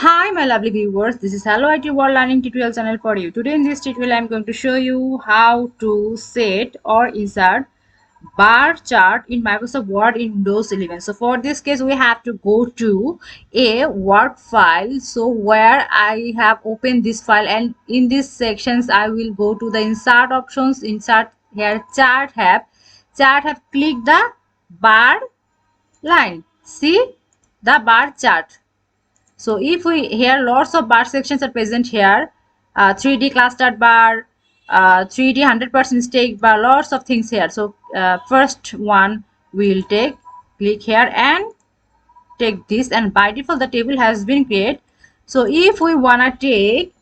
Hi my lovely viewers, this is Hello IT World Learning Tutorial channel for you. Today in this tutorial I am going to show you how to set or insert bar chart in Microsoft Word in Windows 11. So for this case we have to go to a Word file. So where I have opened this file, and in these sections I will go to the insert options, insert here chart have click the bar line. See the bar chart. So if we here lots of bar sections are present here, 3D clustered bar, 3D 100% stake bar, lots of things here. So first one we'll click here and take this, and by default the table has been created. So if we wanna take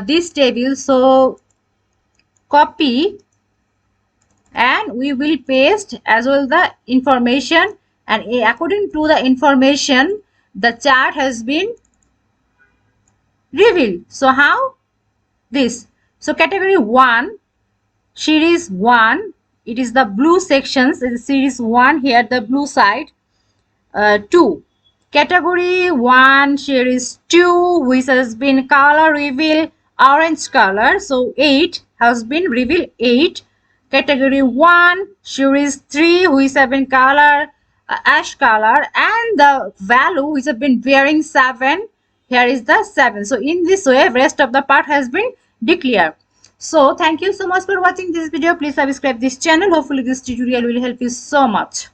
this table, so copy and we will paste as well the information, and according to the information the chart has been reveal. So how this? So category 1, series 1, it is the blue sections, it is series 1 here, the blue side. 2, category 1 series 2, which has been color reveal orange color, so 8 has been revealed 8. Category 1 series 3, which have been color ash color, and the value which have been bearing 7, here is the 7. So in this way rest of the part has been declared. So thank you so much for watching this video. Please subscribe this channel. Hopefully this tutorial will help you so much.